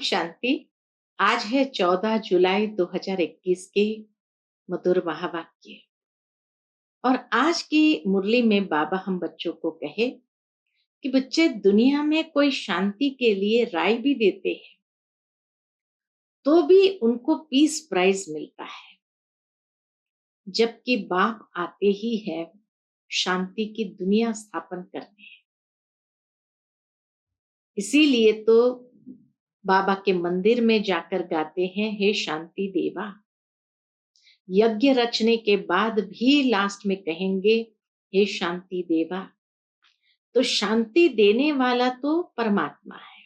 शांति। आज है 14 जुलाई 2021 के मधुर महावाक्य। और आज की मुरली में बाबा हम बच्चों को कहे कि बच्चे, दुनिया में कोई शांति के लिए राय भी देते हैं तो भी उनको पीस प्राइज मिलता है, जबकि बाप आते ही है शांति की दुनिया स्थापन करने। इसीलिए तो बाबा के मंदिर में जाकर गाते हैं, हे शांति देवा। यज्ञ रचने के बाद भी लास्ट में कहेंगे, हे शांति देवा। तो शांति देने वाला तो परमात्मा है,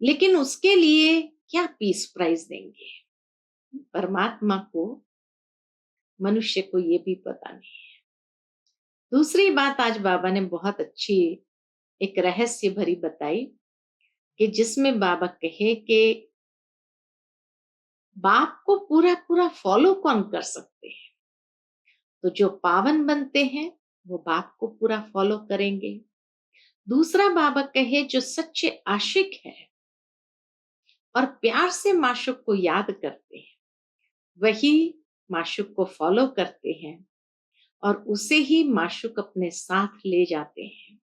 लेकिन उसके लिए क्या पीस प्राइज देंगे? परमात्मा को, मनुष्य को ये भी पता नहीं है। दूसरी बात आज बाबा ने बहुत अच्छी एक रहस्य भरी बताई कि जिसमें बाबा कहे कि बाप को पूरा पूरा फॉलो कौन कर सकते हैं? तो जो पावन बनते हैं वो बाप को पूरा फॉलो करेंगे। दूसरा बाबा कहे, जो सच्चे आशिक है और प्यार से माशूक को याद करते हैं, वही माशूक को फॉलो करते हैं और उसे ही माशूक अपने साथ ले जाते हैं,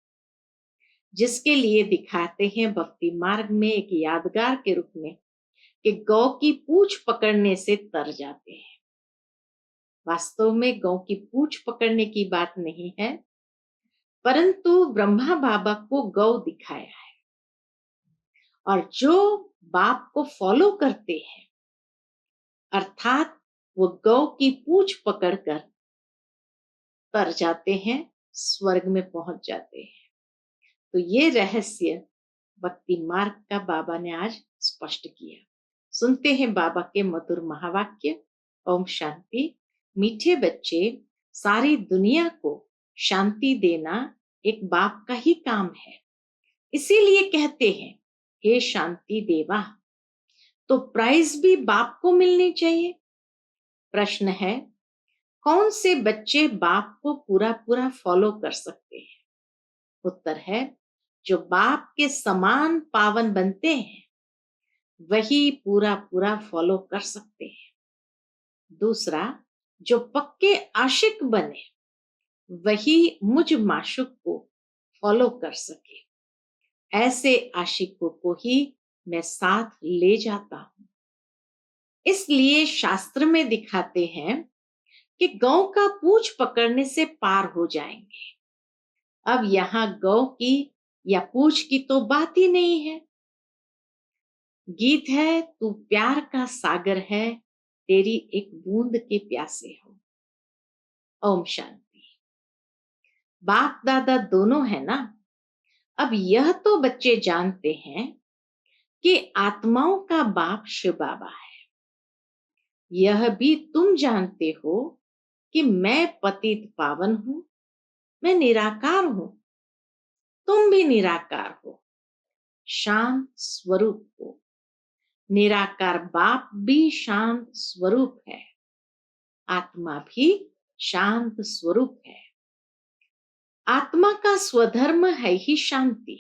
जिसके लिए दिखाते हैं भक्ति मार्ग में एक यादगार के रूप में कि गौ की पूंछ पकड़ने से तर जाते हैं। वास्तव में गौ की पूंछ पकड़ने की बात नहीं है, परंतु ब्रह्मा बाबा को गौ दिखाया है। और जो बाप को फॉलो करते हैं, अर्थात वो गौ की पूंछ पकड़कर तर जाते हैं, स्वर्ग में पहुंच जाते हैं। तो ये रहस्य भक्ति मार्ग का बाबा ने आज स्पष्ट किया। सुनते हैं बाबा के मधुर महावाक्य। ओम शांति। मीठे बच्चे, सारी दुनिया को शांति देना एक बाप का ही काम है, इसीलिए कहते हैं, हे शांति देवा। तो प्राइज भी बाप को मिलनी चाहिए। प्रश्न है, कौन से बच्चे बाप को पूरा पूरा फॉलो कर सकते हैं? उत्तर है, जो बाप के समान पावन बनते हैं वही पूरा पूरा फॉलो कर सकते हैं। दूसरा, जो पक्के आशिक बने वही मुझ माशूक को फॉलो कर सके। ऐसे आशिकों को ही मैं साथ ले जाता हूं। इसलिए शास्त्र में दिखाते हैं कि गौ का पूंछ पकड़ने से पार हो जाएंगे। अब यहां गौ की या पूंछ की तो बात ही नहीं है। गीत है, तू प्यार का सागर है, तेरी एक बूंद के प्यासे हो। ओम शांति। बाप दादा दोनों है ना। अब यह तो बच्चे जानते हैं कि आत्माओं का बाप शिव बाबा है। यह भी तुम जानते हो कि मैं पतित पावन हूं, मैं निराकार हूं, तुम भी निराकार हो, शांत स्वरूप हो। निराकार बाप भी शांत स्वरूप है, आत्मा भी शांत स्वरूप है। आत्मा का स्वधर्म है ही शांति।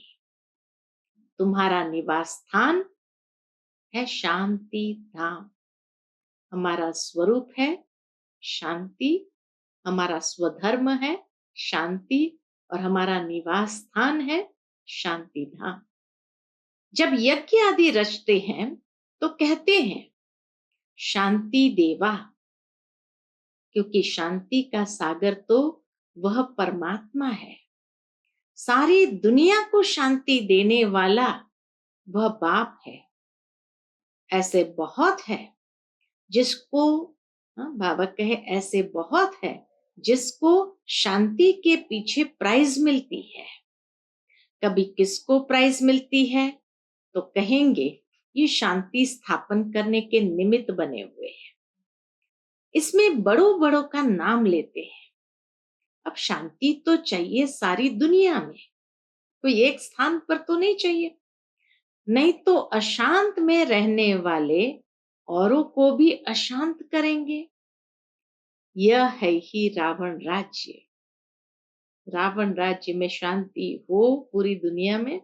तुम्हारा निवास स्थान है शांति धाम। हमारा स्वरूप है शांति, हमारा स्वधर्म है शांति और हमारा निवास स्थान है शांति धाम। जब यज्ञ आदि रचते हैं तो कहते हैं शांति देवा, क्योंकि शांति का सागर तो वह परमात्मा है। सारी दुनिया को शांति देने वाला वह बाप है। ऐसे बहुत है जिसको, बाबा कहे, ऐसे बहुत है जिसको शांति के पीछे प्राइज मिलती है। कभी किसको प्राइज मिलती है तो कहेंगे ये शांति स्थापन करने के निमित्त बने हुए हैं। इसमें बड़ों बड़ों का नाम लेते हैं। अब शांति तो चाहिए सारी दुनिया में, कोई एक स्थान पर तो नहीं चाहिए। नहीं तो अशांत में रहने वाले औरों को भी अशांत करेंगे। यह है ही रावण राज्य। रावण राज्य में शांति हो पूरी दुनिया में,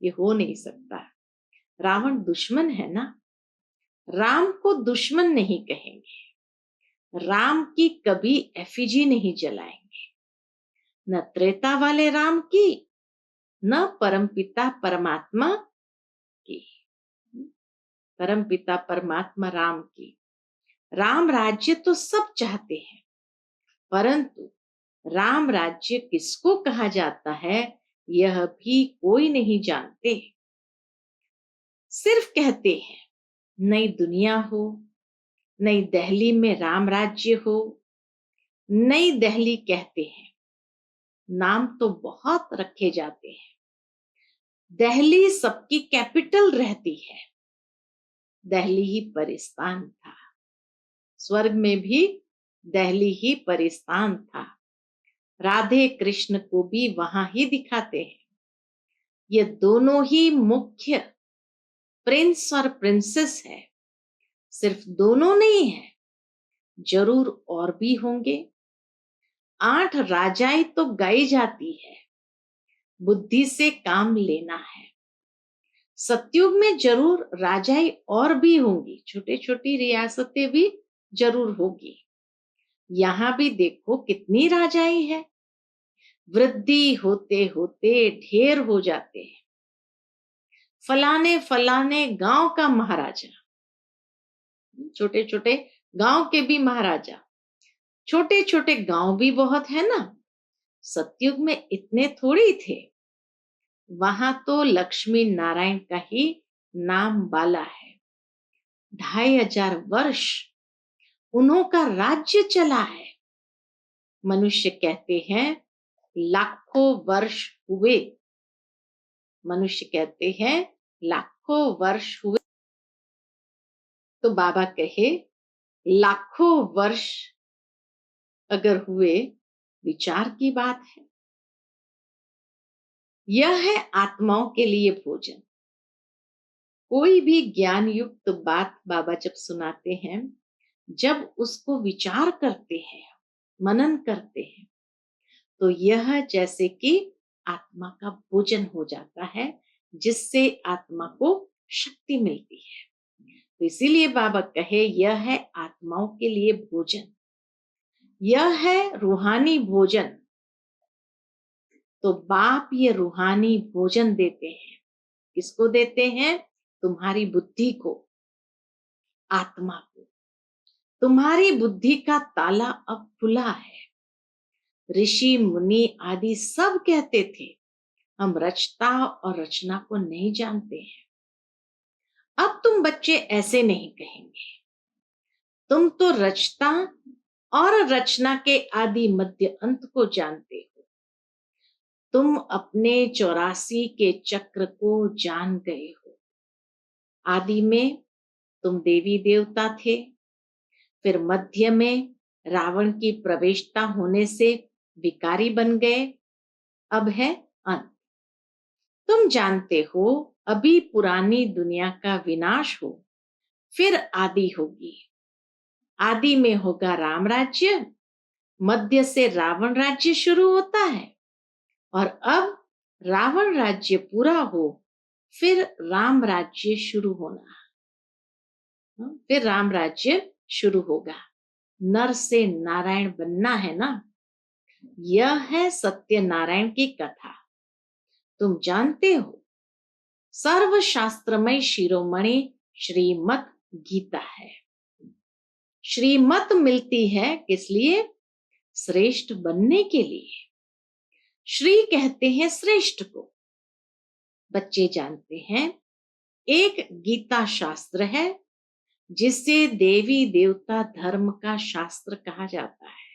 ये हो नहीं सकता। रावण दुश्मन है ना, राम को दुश्मन नहीं कहेंगे, राम की कभी एफिजी नहीं जलाएंगे, न त्रेता वाले राम की, न परमपिता परमात्मा की, परमपिता परमात्मा राम की। राम राज्य तो सब चाहते हैं, परंतु राम राज्य किसको कहा जाता है यह भी कोई नहीं जानते। सिर्फ कहते हैं नई दुनिया हो, नई दिल्ली में राम राज्य हो, नई दिल्ली कहते हैं, नाम तो बहुत रखे जाते हैं। दिल्ली सबकी कैपिटल रहती है, दिल्ली ही परिस्थान था, स्वर्ग में भी दिल्ली ही परिस्थान था। राधे कृष्ण को भी वहां ही दिखाते हैं। ये दोनों ही मुख्य प्रिंस और प्रिंसेस है, सिर्फ दोनों नहीं है, जरूर और भी होंगे। 8 राजाएं तो गाई जाती है, बुद्धि से काम लेना है। सतयुग में जरूर राजाएं और भी होंगी, छोटी छोटी रियासतें भी जरूर होगी। यहां भी देखो कितनी राजाएं हैं, वृद्धि होते होते ढेर हो जाते हैं। फलाने फलाने गांव का महाराजा, छोटे छोटे गांव के भी महाराजा, छोटे छोटे गांव भी बहुत है ना। सतयुग में इतने थोड़ी थे, वहां तो लक्ष्मी नारायण का ही नाम बाला है। 2500 वर्ष उन्हों का राज्य चला है। मनुष्य कहते हैं लाखों वर्ष हुए, मनुष्य कहते हैं लाखों वर्ष हुए, तो बाबा कहे लाखों वर्ष अगर हुए, विचार की बात है। यह है आत्माओं के लिए भोजन। कोई भी ज्ञान युक्त बात बाबा जब सुनाते हैं, जब उसको विचार करते हैं, मनन करते हैं, तो यह जैसे कि आत्मा का भोजन हो जाता है, जिससे आत्मा को शक्ति मिलती है। तो इसीलिए बाबा कहे यह है आत्माओं के लिए भोजन, यह है रूहानी भोजन। तो बाप ये रूहानी भोजन देते हैं, किसको देते हैं? तुम्हारी बुद्धि को, आत्मा को। तुम्हारी बुद्धि का ताला अब खुला है। ऋषि मुनि आदि सब कहते थे हम रचता और रचना को नहीं जानते हैं। अब तुम बच्चे ऐसे नहीं कहेंगे, तुम तो रचता और रचना के आदि मध्य अंत को जानते हो। तुम अपने 84 के चक्र को जान गए हो। आदि में तुम देवी देवता थे, फिर मध्य में रावण की प्रवेशता होने से विकारी बन गए, अब है अंत। तुम जानते हो अभी पुरानी दुनिया का विनाश हो, फिर आदि होगी। आदि में होगा राम राज्य, मध्य से रावण राज्य शुरू होता है, और अब रावण राज्य पूरा हो, फिर राम राज्य शुरू होना, फिर राम राज्य शुरू होगा। नर से नारायण बनना है ना। यह है सत्य नारायण की कथा। तुम जानते हो सर्वशास्त्रमय शिरोमणि श्रीमद् गीता है। श्रीमत मिलती है किस लिए? श्रेष्ठ बनने के लिए। श्री कहते हैं श्रेष्ठ को। बच्चे जानते हैं एक गीता शास्त्र है, जिसे देवी देवता धर्म का शास्त्र कहा जाता है।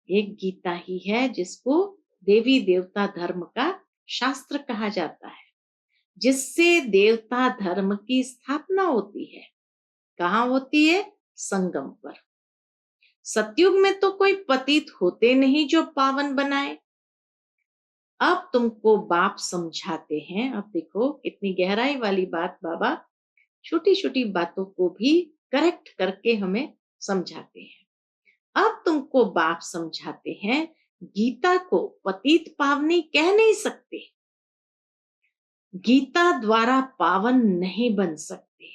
एक गीता ही है जिसको देवी देवता धर्म का शास्त्र कहा जाता है, जिससे देवता धर्म की स्थापना होती है। कहाँ होती है? संगम पर। सतयुग में तो कोई पतित होते नहीं जो पावन बनाए। अब तुमको बाप समझाते हैं। अब देखो कितनी गहराई वाली बात बाबा छोटी छोटी बातों को भी करेक्ट करके हमें समझाते हैं। अब तुमको बाप समझाते हैं, गीता को पतित पावनी कह नहीं सकते। गीता द्वारा पावन नहीं बन सकते।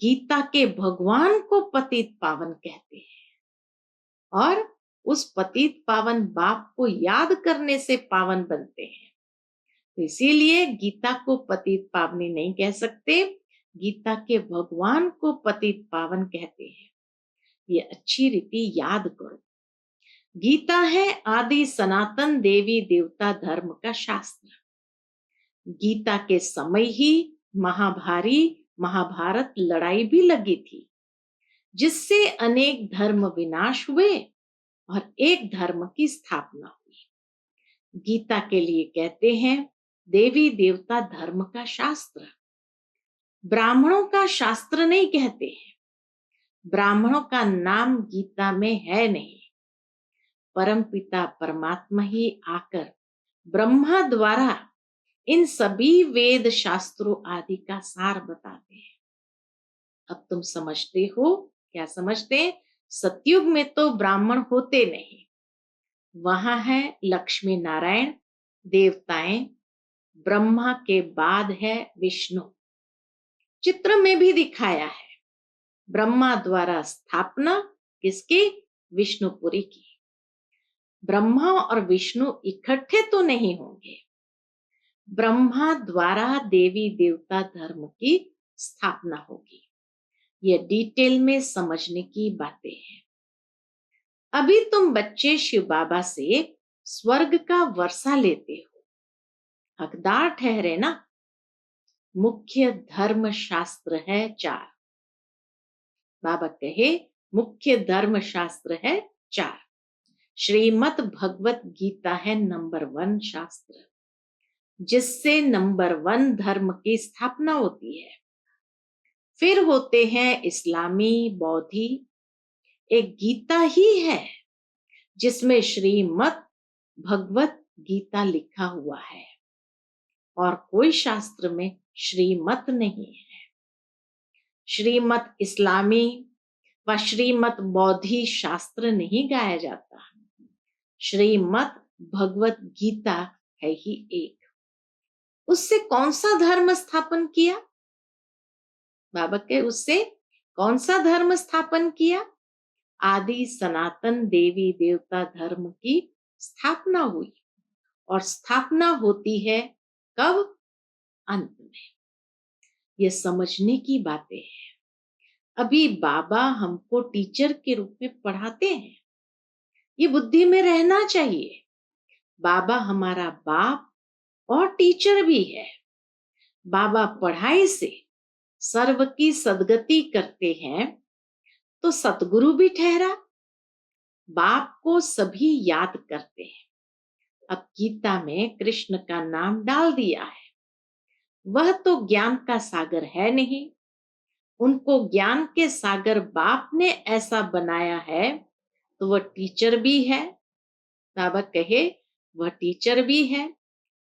गीता के भगवान को पतित पावन कहते हैं और उस पतित पावन बाप को याद करने से पावन बनते हैं। तो इसीलिए गीता को पतित पावनी नहीं कह सकते, गीता के भगवान को पतित पावन कहते हैं। ये अच्छी रीति याद करो। गीता है आदि सनातन देवी देवता धर्म का शास्त्र। गीता के समय ही महाभारत लड़ाई भी लगी थी, जिससे अनेक धर्म विनाश हुए और एक धर्म की स्थापना हुई। गीता के लिए कहते हैं देवी देवता धर्म का शास्त्र। ब्राह्मणों का शास्त्र नहीं कहते हैं, ब्राह्मणों का नाम गीता में है नहीं। परमपिता परमात्मा ही आकर ब्रह्मा द्वारा इन सभी वेद शास्त्रों आदि का सार बताते हैं। अब तुम समझते हो, क्या समझते हैं? सतयुग में तो ब्राह्मण होते नहीं, वहां है लक्ष्मी नारायण देवताएं, ब्रह्मा के बाद है विष्णु। चित्र में भी दिखाया है, ब्रह्मा द्वारा स्थापना किसकी? विष्णुपुरी की। ब्रह्मा और विष्णु इकट्ठे तो नहीं होंगे, ब्रह्मा द्वारा देवी देवता धर्म की स्थापना होगी। ये डिटेल में समझने की बातें हैं। अभी तुम बच्चे शिव बाबा से स्वर्ग का वर्षा लेते हो, हकदार ठहरे ना। मुख्य धर्म शास्त्र है 4। बाबा कहे मुख्य धर्म शास्त्र है 4। श्रीमद् भगवत गीता है नंबर 1 शास्त्र, जिससे नंबर 1 धर्म की स्थापना होती है। फिर होते हैं इस्लामी, बौद्धि। एक गीता ही है जिसमें श्रीमद् भगवत गीता लिखा हुआ है और कोई शास्त्र में श्रीमत नहीं है। श्रीमत इस्लामी व श्रीमत बौद्धि शास्त्र नहीं गाया जाता, श्रीमद् भगवत गीता है ही एक। उससे कौन सा धर्म स्थापन किया? बाबा के उससे कौन सा धर्म स्थापन किया? आदि सनातन देवी देवता धर्म की स्थापना हुई। और स्थापना होती है कब? अंत में। ये समझने की बातें हैं। अभी बाबा हमको टीचर के रूप में पढ़ाते हैं, ये बुद्धि में रहना चाहिए। बाबा हमारा बाप और टीचर भी है। बाबा पढ़ाई से सर्व की सद्गति करते हैं तो सतगुरु भी ठहरा। बाप को सभी याद करते हैं। अब गीता में कृष्ण का नाम डाल दिया है, वह तो ज्ञान का सागर है नहीं, उनको ज्ञान के सागर बाप ने ऐसा बनाया है, तो वह टीचर भी है। बाबा कहे वह टीचर भी है।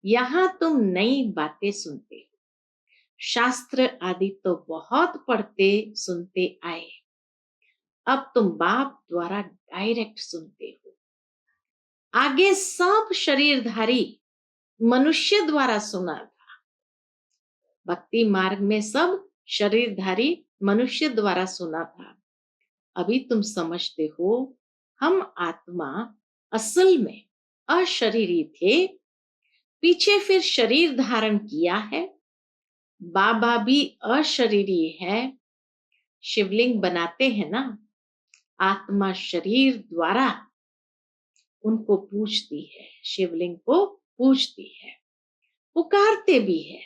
यहां तुम नई बातें सुनते हो, शास्त्र आदि तो बहुत पढ़ते सुनते आए, अब तुम बाप द्वारा डायरेक्ट सुनते हो। आगे सब शरीरधारी मनुष्य द्वारा सुना था, भक्ति मार्ग में सब शरीरधारी मनुष्य द्वारा सुना था। अभी तुम समझते हो हम आत्मा असल में अशरीरी थे, पीछे फिर शरीर धारण किया है। बाबा भी अशरीरी है, शिवलिंग बनाते हैं ना, आत्मा शरीर द्वारा उनको पूजती है, शिवलिंग को पूजती है, पुकारते भी है,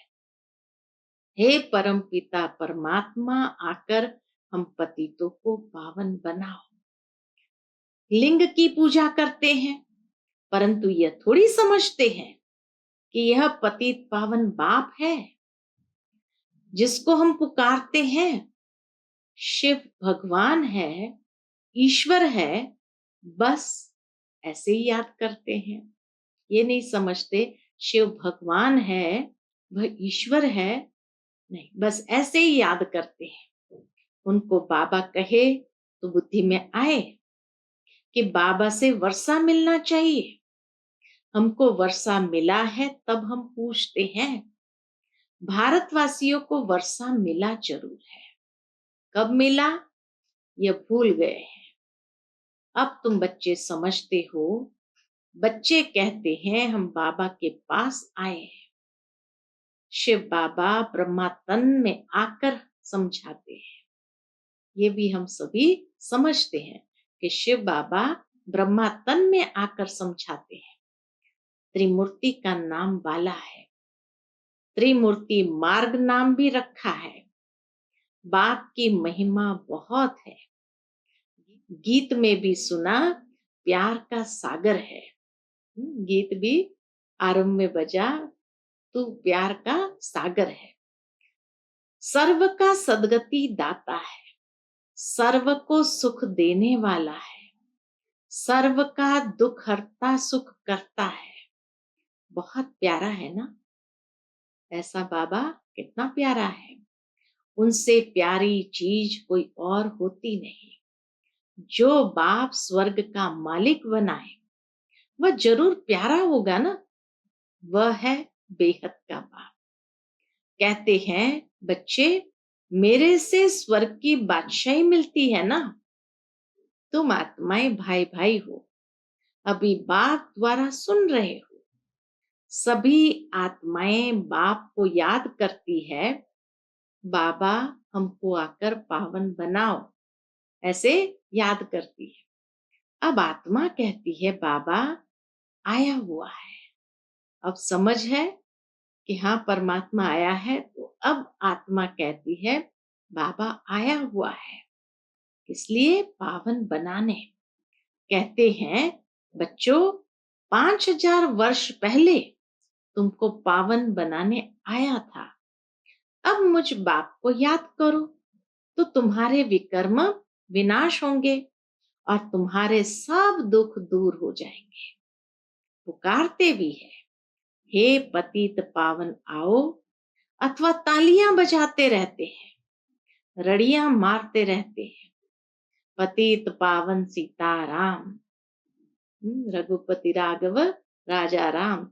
हे परम पिता परमात्मा आकर हम पतितों को पावन बनाओ। लिंग की पूजा करते हैं, परंतु यह थोड़ी समझते हैं कि यह पतित पावन बाप है जिसको हम पुकारते हैं। शिव भगवान है, ईश्वर है, बस ऐसे ही याद करते हैं। ये नहीं समझते शिव भगवान है, वह ईश्वर है, नहीं, बस ऐसे ही याद करते हैं। उनको बाबा कहे तो बुद्धि में आए कि बाबा से वर्षा मिलना चाहिए, हमको वर्षा मिला है तब हम पूछते हैं। भारतवासियों को वर्षा मिला जरूर है, कब मिला ये भूल गए हैं। अब तुम बच्चे समझते हो। बच्चे कहते हैं हम बाबा के पास आए हैं। शिव बाबा ब्रह्मा तन में आकर समझाते हैं। ये भी हम सभी समझते हैं कि शिव बाबा ब्रह्मा तन में आकर समझाते हैं। त्रिमूर्ति का नाम बाला है। त्रिमूर्ति मार्ग नाम भी रखा है। बाप की महिमा बहुत है। गीत में भी सुना प्यार का सागर है। गीत भी आरंभ में बजा, तू प्यार का सागर है। सर्व का सदगति दाता है, सर्व को सुख देने वाला है, सर्व का दुख हरता सुख करता है। बहुत प्यारा है ना। ऐसा बाबा कितना प्यारा है। उनसे प्यारी चीज कोई और होती नहीं। जो बाप स्वर्ग का मालिक बनाए वह जरूर प्यारा होगा ना। वह है बेहद का बाप। कहते हैं बच्चे, मेरे से स्वर्ग की बादशाही मिलती है ना। तुम आत्माएं भाई भाई हो, अभी बाप द्वारा सुन रहे हो। सभी आत्माएं बाप को याद करती है, बाबा हमको आकर पावन बनाओ, ऐसे याद करती है। अब आत्मा कहती है बाबा आया हुआ है। अब समझ है कि हाँ परमात्मा आया है। तो अब आत्मा कहती है बाबा आया हुआ है, इसलिए पावन बनाने। कहते हैं बच्चों, 5000 वर्ष पहले तुमको पावन बनाने आया था। अब मुझ बाप को याद करो तो तुम्हारे विकर्म विनाश होंगे और तुम्हारे सब दुख दूर हो जाएंगे। पुकारते भी है, हे पतित पावन आओ, अथवा तालियां बजाते रहते हैं, रड़ियां मारते रहते हैं, पतित पावन सीताराम। रघुपति राघव राजा राम।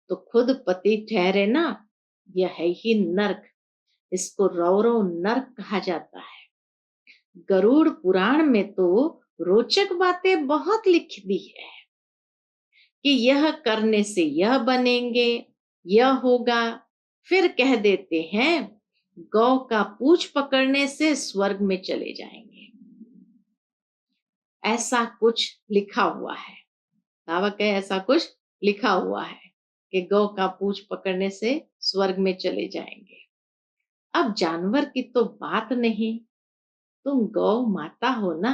तो खुद पति ठहरे ना, यह है ही नरक। इसको रौरव नरक कहा जाता है। गरुड़ पुराण में तो रोचक बातें बहुत लिख दी है कि यह करने से यह बनेंगे, यह होगा। फिर कह देते हैं गौ का पूंछ पकड़ने से स्वर्ग में चले जाएंगे। ऐसा कुछ लिखा हुआ है। दावक है ऐसा कुछ लिखा हुआ है कि गौ का पूंछ पकड़ने से स्वर्ग में चले जाएंगे। अब जानवर की तो बात नहीं, तुम गौ माता हो ना।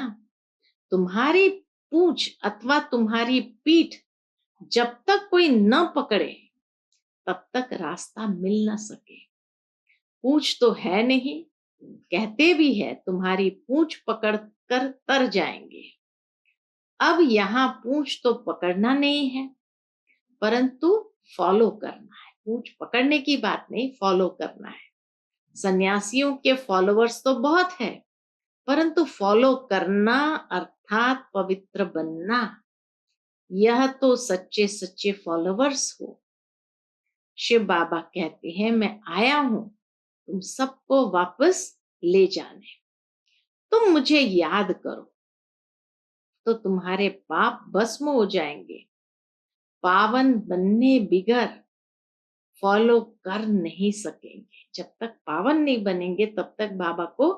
तुम्हारी पूंछ अथवा तुम्हारी पीठ जब तक कोई न पकड़े तब तक रास्ता मिल न सके। पूंछ तो है नहीं, कहते भी है तुम्हारी पूंछ पकड़ कर तर जाएंगे। अब यहाँ पूंछ तो पकड़ना नहीं है, परंतु फॉलो करना है। पूंछ पकड़ने की बात नहीं, फॉलो करना है। सन्यासियों के फॉलोअर्स तो बहुत है, परंतु फॉलो करना अर्थात पवित्र बनना, यह तो सच्चे सच्चे फॉलोअर्स हो। शिव बाबा कहते हैं मैं आया हूं तुम सबको वापस ले जाने। तुम मुझे याद करो तो तुम्हारे पाप भस्म हो जाएंगे। पावन बनने बिगर फॉलो कर नहीं सकेंगे। जब तक पावन नहीं बनेंगे तब तक बाबा को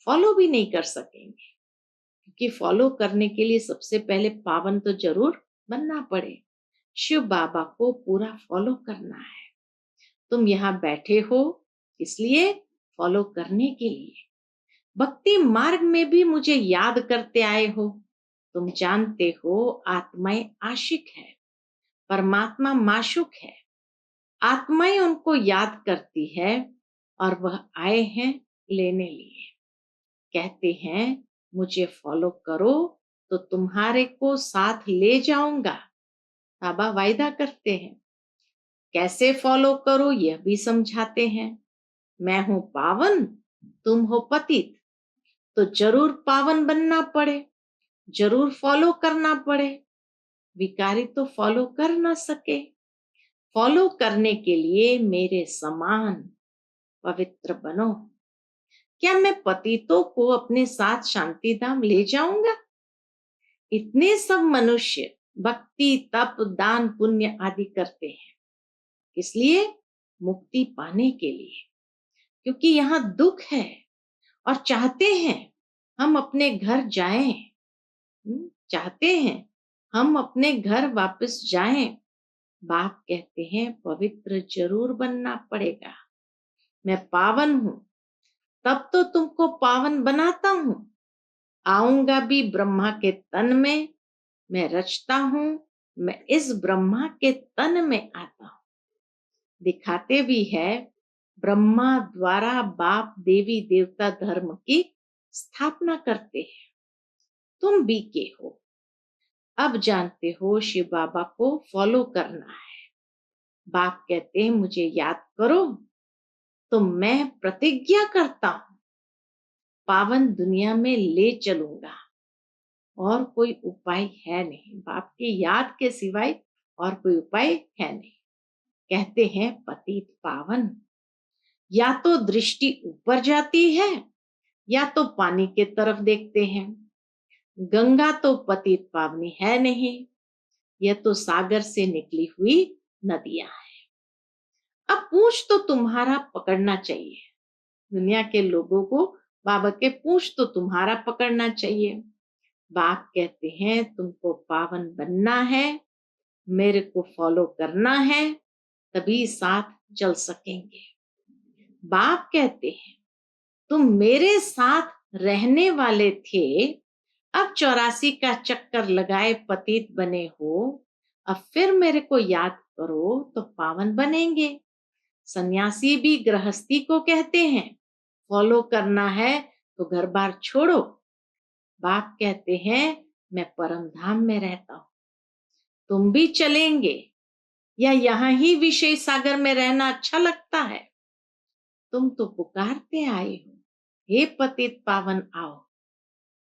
फॉलो भी नहीं कर सकेंगे, क्योंकि फॉलो करने के लिए सबसे पहले पावन तो जरूर बनना पड़े। शिव बाबा को पूरा फॉलो करना है। तुम यहाँ बैठे हो इसलिए फॉलो करने के लिए। भक्ति मार्ग में भी मुझे याद करते आए हो। तुम जानते हो आत्माएं आशिक है, परमात्मा माशुक है। आत्माएं उनको याद करती है और वह आए हैं लेने लिए। कहते हैं मुझे फॉलो करो तो तुम्हारे को साथ ले जाऊंगा। बाबा वायदा करते हैं। कैसे फॉलो करो यह भी समझाते हैं। मैं हूं पावन, तुम हो पतित, तो जरूर पावन बनना पड़े, जरूर फॉलो करना पड़े। विकारी तो फॉलो कर ना सके। फॉलो करने के लिए मेरे समान पवित्र बनो। क्या मैं पतितों को अपने साथ शांति धाम ले जाऊंगा? इतने सब मनुष्य भक्ति, तप, दान, पुण्य आदि करते हैं, इसलिए मुक्ति पाने के लिए, क्योंकि यहाँ दुख है और चाहते हैं हम अपने घर जाएं। चाहते हैं हम अपने घर वापस जाएं। बाप कहते हैं पवित्र जरूर बनना पड़ेगा। मैं पावन हूं, तब तो तुमको पावन बनाता हूं। आऊंगा भी ब्रह्मा के तन में, मैं रचता हूं, मैं इस ब्रह्मा के तन में आता हूं। दिखाते भी है ब्रह्मा द्वारा बाप देवी देवता धर्म की स्थापना करते हैं। तुम बीके हो, अब जानते हो शिव बाबा को फॉलो करना है। बाप कहते हैं मुझे याद करो तो मैं प्रतिज्ञा करता हूं पावन दुनिया में ले चलूंगा, और कोई उपाय है नहीं। बाप की याद के सिवाय और कोई उपाय है नहीं। कहते हैं पतित पावन, या तो दृष्टि ऊपर जाती है या तो पानी के तरफ देखते हैं। गंगा तो पतित पावनी है नहीं, यह तो सागर से निकली हुई नदियां हैं। अब पूछ तो तुम्हारा पकड़ना चाहिए। दुनिया के लोगों को बाबा के पूछ तो तुम्हारा पकड़ना चाहिए। बाप कहते हैं तुमको पावन बनना है, मेरे को फॉलो करना है, तभी साथ चल सकेंगे। बाप कहते हैं तुम मेरे साथ रहने वाले थे, अब 84 का चक्कर लगाए पतित बने हो, अब फिर मेरे को याद करो तो पावन बनेंगे। सन्यासी भी गृहस्थी को कहते हैं फॉलो करना है तो घर बार छोड़ो। बाप कहते हैं मैं परम धाम में रहता हूं, तुम भी चलेंगे या यहाँ ही विषय सागर में रहना अच्छा लगता है? तुम तो पुकारते आए हो, हे पतित पावन आओ।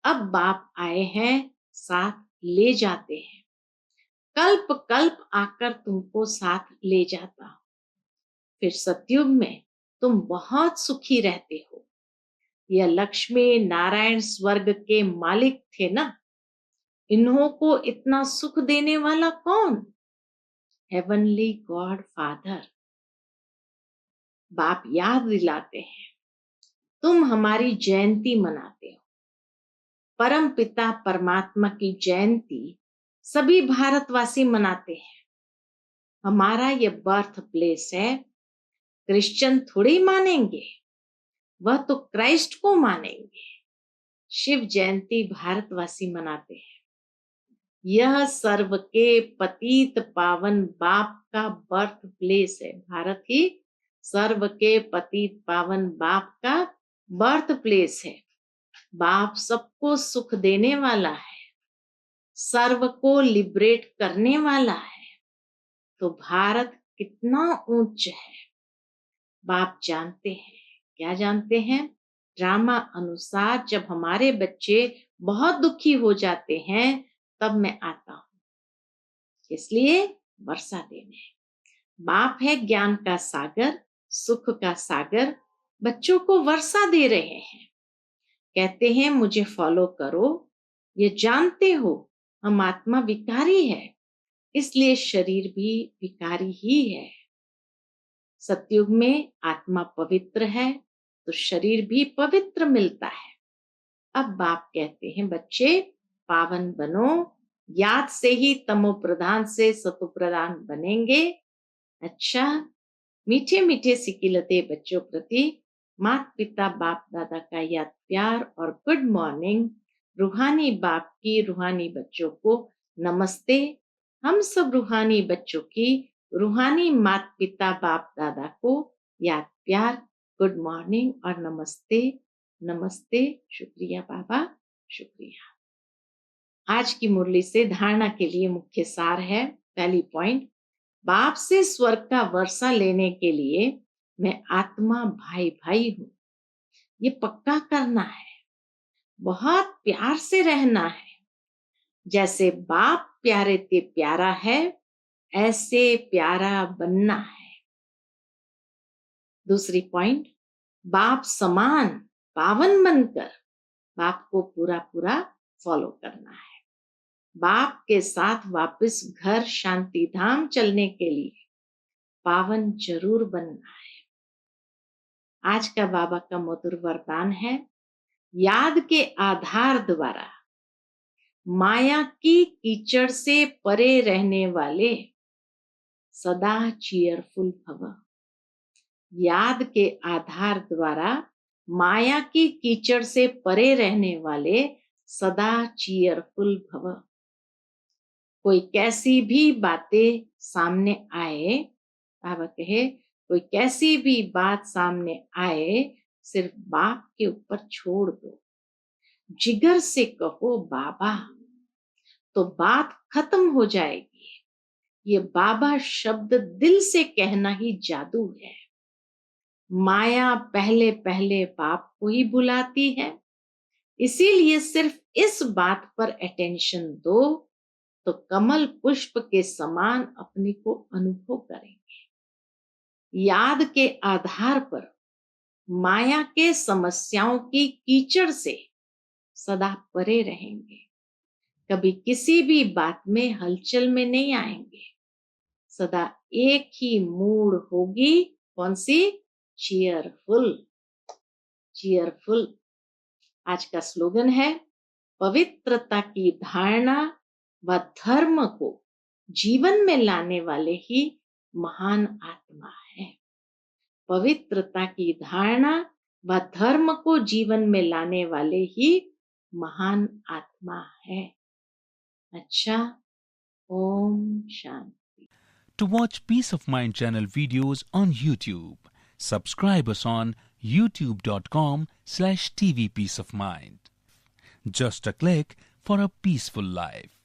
अब बाप आए हैं, साथ ले जाते हैं। कल्प कल्प आकर तुमको साथ ले जाता हूं। फिर सतयुग में तुम बहुत सुखी रहते हो। यह लक्ष्मी नारायण स्वर्ग के मालिक थे ना, इन्हों को इतना सुख देने वाला कौन? Heavenly God father. बाप याद दिलाते हैं तुम हमारी जयंती मनाते हो। परम पिता परमात्मा की जयंती सभी भारतवासी मनाते हैं। हमारा ये बर्थ प्लेस है। क्रिश्चियन थोड़ी मानेंगे, वह तो क्राइस्ट को मानेंगे। शिव जयंती भारतवासी मनाते हैं। यह सर्व के पतित पावन बाप का बर्थ प्लेस है। भारत ही सर्व के पतित पावन बाप का बर्थ प्लेस है। बाप सबको सुख देने वाला है, सर्व को लिबरेट करने वाला है। तो भारत कितना ऊंच है बाप जानते हैं। क्या जानते हैं? ड्रामा अनुसार जब हमारे बच्चे बहुत दुखी हो जाते हैं तब मैं आता हूं, इसलिए वर्षा देने। बाप है ज्ञान का सागर, सुख का सागर, बच्चों को वर्षा दे रहे हैं। कहते हैं मुझे फॉलो करो। ये जानते हो हम आत्मा विकारी है, इसलिए शरीर भी विकारी ही है। सतयुग में आत्मा पवित्र है तो शरीर भी पवित्र मिलता है। अब बाप कहते हैं बच्चे पावन बनो, याद से ही तमो प्रधान से सतो प्रधान बनेंगे। अच्छा, मीठे मीठे सिकिलते बच्चों प्रति माता पिता बाप दादा का याद प्यार और गुड मॉर्निंग। रूहानी बाप की रूहानी बच्चों को नमस्ते। हम सब रूहानी बच्चों की रूहानी माता पिता बाप दादा को याद प्यार, गुड मॉर्निंग और नमस्ते। नमस्ते, शुक्रिया बाबा, शुक्रिया। आज की मुरली से धारणा के लिए मुख्य सार है। पहली पॉइंट, बाप से स्वर्ग का वर्षा लेने के लिए मैं आत्मा भाई भाई हूं, ये पक्का करना है। बहुत प्यार से रहना है। जैसे बाप प्यारे ते प्यारा है, ऐसे प्यारा बनना है। दूसरी पॉइंट, बाप समान पावन बनकर बाप को पूरा पूरा फॉलो करना है। बाप के साथ वापस घर शांति धाम चलने के लिए पावन जरूर बनना है। आज का बाबा का मधुर वरदान है, याद के आधार द्वारा माया की कीचड़ से परे रहने वाले सदा चीयरफुल भव। याद के आधार द्वारा माया की कीचड़ से परे रहने वाले सदा चीयरफुल भव। कोई कैसी भी बातें सामने आए, बाबा कहे कोई कैसी भी बात सामने आए, सिर्फ बाप के ऊपर छोड़ दो, जिगर से कहो बाबा, तो बात खत्म हो जाएगी। ये बाबा शब्द दिल से कहना ही जादू है। माया पहले पहले बाप को ही बुलाती है, इसीलिए सिर्फ इस बात पर अटेंशन दो तो कमल पुष्प के समान अपने को अनुभव करेंगे। याद के आधार पर माया के समस्याओं की कीचड़ से सदा परे रहेंगे, कभी किसी भी बात में हलचल में नहीं आएंगे। सदा एक ही मूड होगी, कौन सी? चीयरफुल। चीयरफुल। आज का स्लोगन है, पवित्रता की धारणा व धर्म को जीवन में लाने वाले ही महान आत्मा है। पवित्रता की धारणा व धर्म को जीवन में लाने वाले ही महान आत्मा है। अच्छा, Om Shanti. To watch Peace of Mind channel videos on YouTube, subscribe us on youtube.com/tvpeaceofmind. Just a click for a peaceful life.